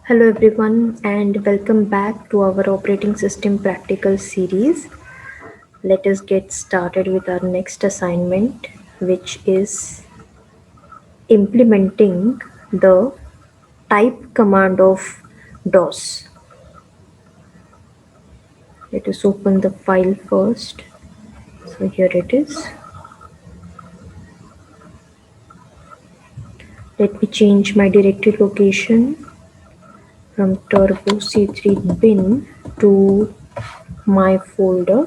Hello everyone and welcome back to our operating system practical series. Let us get started with our next assignment, which is implementing the type command of DOS. Let us open the file first. So here it is. Let me change my directory location from turbo C3 bin to my folder.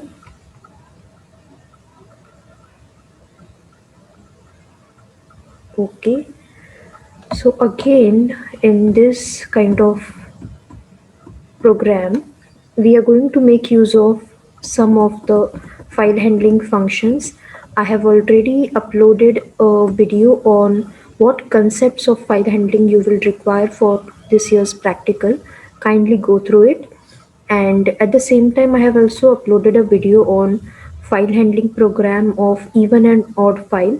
Okay. So again, in this kind of program, we are going to make use of some of the file handling functions. I have already uploaded a video on what concepts of file handling you will require for this year's practical. Kindly go through it. And at the same time, I have also uploaded a video on file handling program of even and odd file.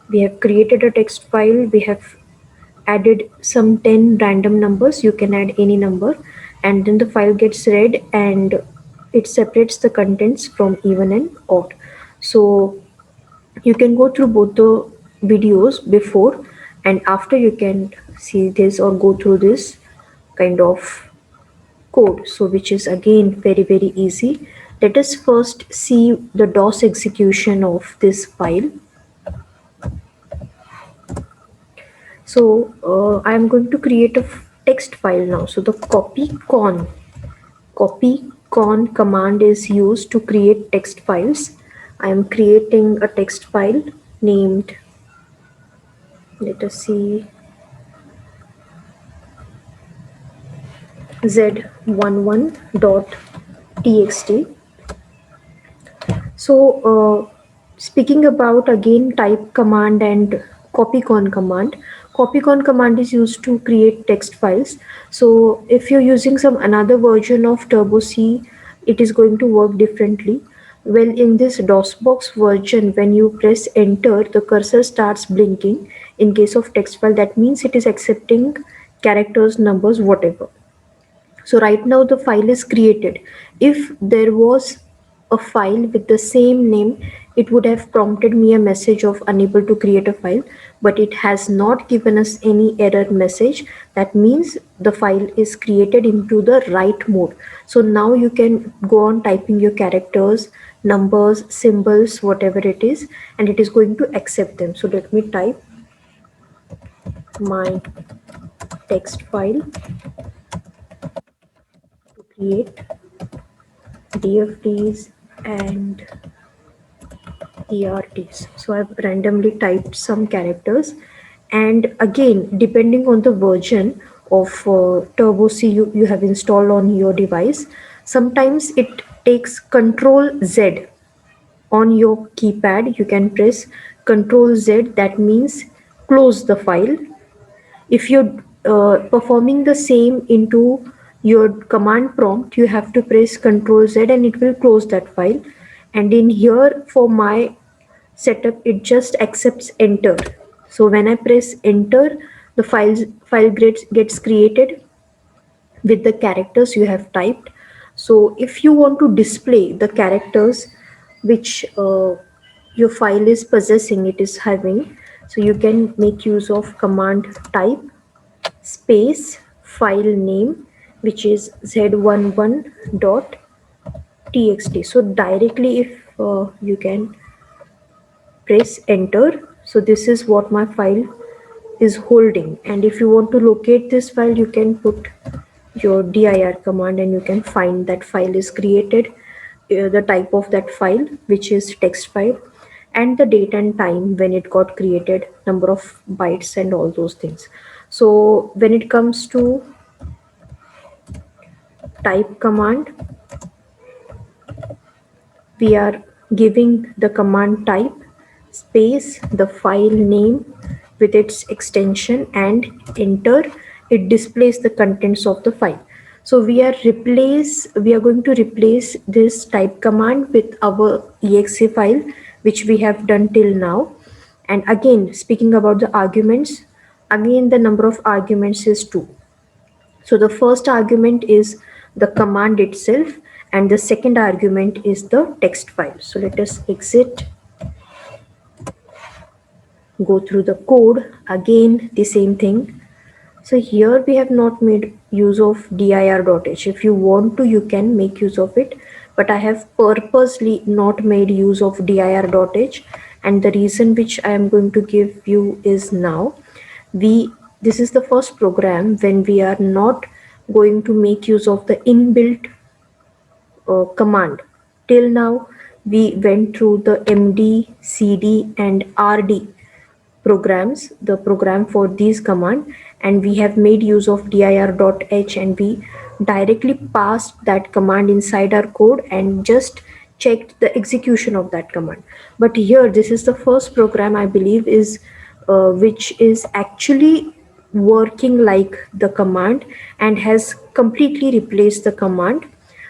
We have created a text file. We have added some 10 random numbers. You can add any number, and then the file gets read and it separates the contents from even and odd. So you can go through both the videos before and after. You can see this or go through this kind of code, so which is again very easy. Let us first see the DOS execution of this file. So I'm going to create a text file now. So the copycon command is used to create text files. I am creating a text file named, let us see, z11.txt. So speaking about again type command and copycon command. Copycon command is used to create text files. So if you're using some another version of Turbo C, it is going to work differently. Well, in this DOSBox version, when you press enter, the cursor starts blinking. In case of text file, that means it is accepting characters, numbers, whatever. So right now the file is created. If there was a file with the same name, it would have prompted me a message of unable to create a file, but it has not given us any error message. That means the file is created into the right mode. So now you can go on typing your characters, numbers, symbols, whatever it is, and it is going to accept them. So let me type my text file to create DFTs and ERTs. So I've randomly typed some characters, and again, depending on the version of Turbo C you have installed on your device, sometimes it takes Control Z on your keypad. You can press Control Z, that means close the file. If you're performing the same into your command prompt, you have to press Ctrl Z and it will close that file. And in here, for my setup, it just accepts enter. So when I press enter, the file gets created with the characters you have typed. So if you want to display the characters which your file is possessing, it is having, so you can make use of command type space file name, which is z11.txt. So directly if you can press enter, so this is what my file is holding. And if you want to locate this file, you can put your dir command and you can find that file is created, the type of that file, which is text file, and the date and time when it got created, number of bytes and all those things. So when it comes to type command, we are giving the command type space the file name with its extension and enter. It displays the contents of the file. So we are going to replace this type command with our exe file, which we have done till now. And again, speaking about the arguments, again the number of arguments is 2. So the first argument is the command itself, and the second argument is the text file. So let us exit, go through the code. Again, the same thing. So here we have not made use of dir.h. If you want to, you can make use of it, but I have purposely not made use of dir.h, and the reason which I am going to give you is now we this is the first program when we are not going to make use of the inbuilt command. Till now, we went through the MD, CD, and RD programs, the program for these command, and we have made use of dir.h, and we directly passed that command inside our code and just checked the execution of that command. But here, this is the first program I believe is which is actually working like the command and has completely replaced the command.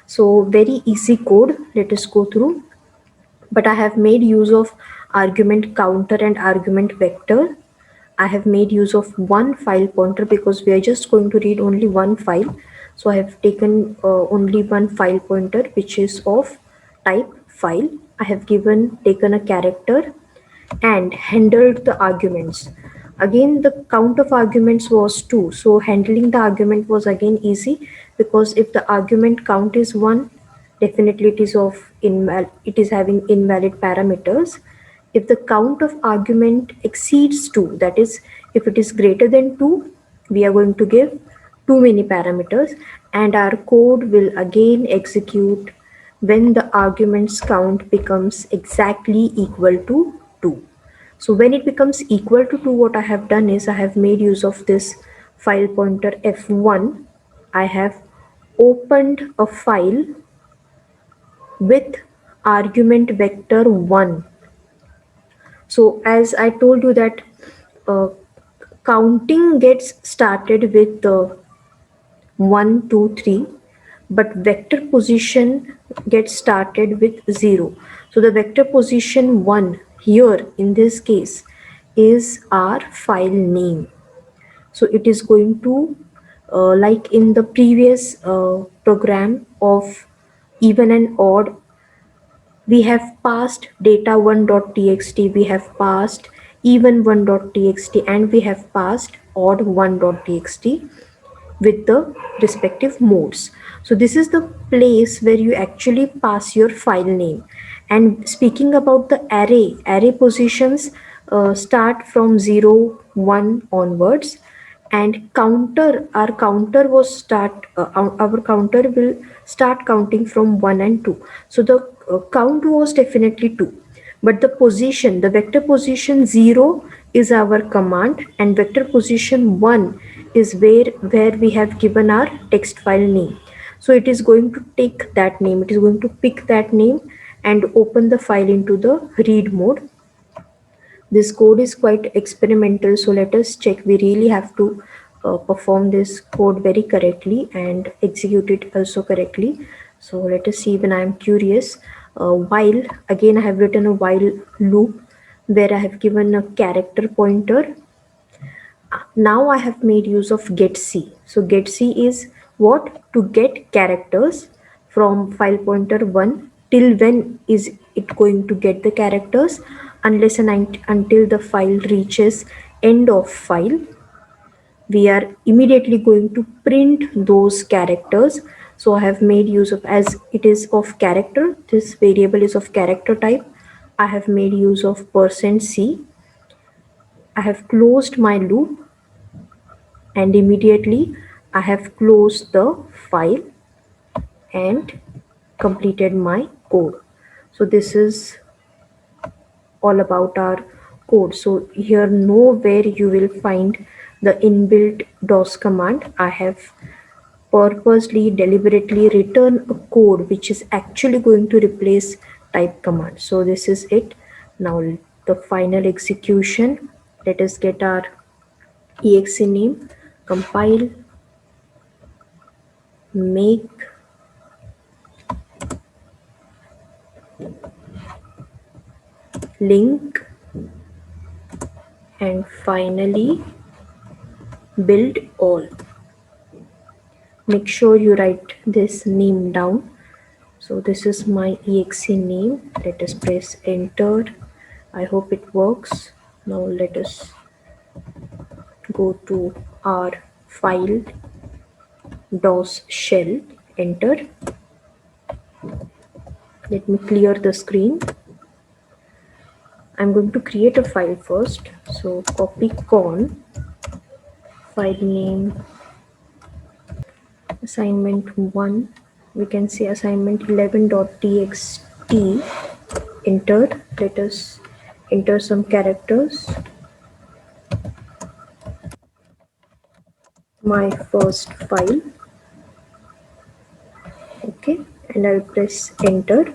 So very easy code. Let us go through. But I have made use of argument counter and argument vector. I have made use of one file pointer because we are just going to read only one file. So I have taken only one file pointer which is of type file. I have taken a character and handled the arguments. Again, the count of arguments was 2. So handling the argument was again easy because if the argument count is 1, definitely it is having invalid parameters. If the count of argument exceeds 2, that is, if it is greater than 2, we are going to give too many parameters, and our code will again execute when the arguments count becomes exactly equal to 2. So when it becomes equal to 2, what I have done is I have made use of this file pointer f1. I have opened a file with argument vector 1. So as I told you that uh, counting gets started with 1, 2, 3, but vector position gets started with 0. So the vector position 1 here in this case is our file name. So it is going to like in the previous program of even and odd, we have passed data1.txt, we have passed even1.txt, and we have passed odd1.txt with the respective modes. So this is the place where you actually pass your file name. And speaking about the array positions start from 0, 1 onwards, and our counter was start our counter will start counting from 1 and 2. So the count was definitely 2, but the vector position 0 is our command, and vector position 1 is where we have given our text file name. So it is going to take that name, it is going to pick that name and open the file into the read mode. This code is quite experimental, so let us check. We really have to perform this code very correctly and execute it also correctly. So let us see. When I am curious, while, again I have written a while loop where I have given a character pointer. Now I have made use of getC. So getC is what? To get characters from file pointer 1. Till when is it going to get the characters? Unless and until the file reaches end of file, we are immediately going to print those characters. So I have made use of, as it is of character, this variable is of character type, I have made use of %c. I have closed my loop and immediately I have closed the file and completed my code. So this is all about our code. So here nowhere you will find the inbuilt DOS command. I have purposely deliberately written a code which is actually going to replace type command. So this is it. Now the final execution. Let us get our exe name, compile, make link, and finally build all. make sure you write this name down. So this is my exe name. Let us press enter. I hope it works. Now let us go to our file dos shell. Enter. Let me clear the screen. I'm going to create a file first. So copy con, file name, assignment 1. We can say assignment 11.txt. Enter. Let us enter some characters. My first file. Okay, and I'll press enter.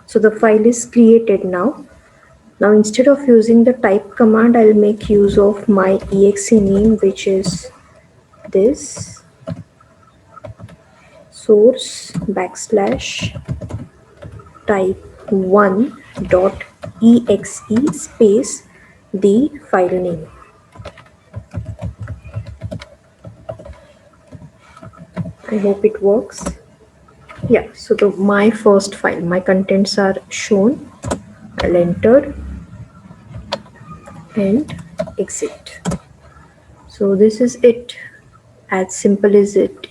So the file is created now. Now instead of using the type command, I'll make use of my exe name, which is this source backslash type 1 dot exe space the file name. I hope it works. Yeah, so my first file, my contents are shown. I'll enter and exit. So this is it, as simple as it.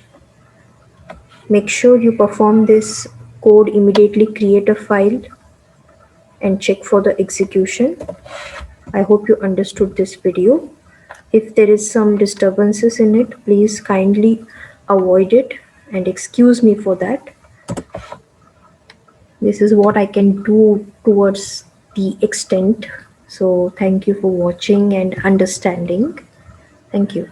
Make sure you perform this code immediately, create a file and check for the execution. I hope you understood this video. If there is some disturbances in it, please kindly avoid it and excuse me for that. This is what I can do towards the extent. So thank you for watching and understanding. Thank you.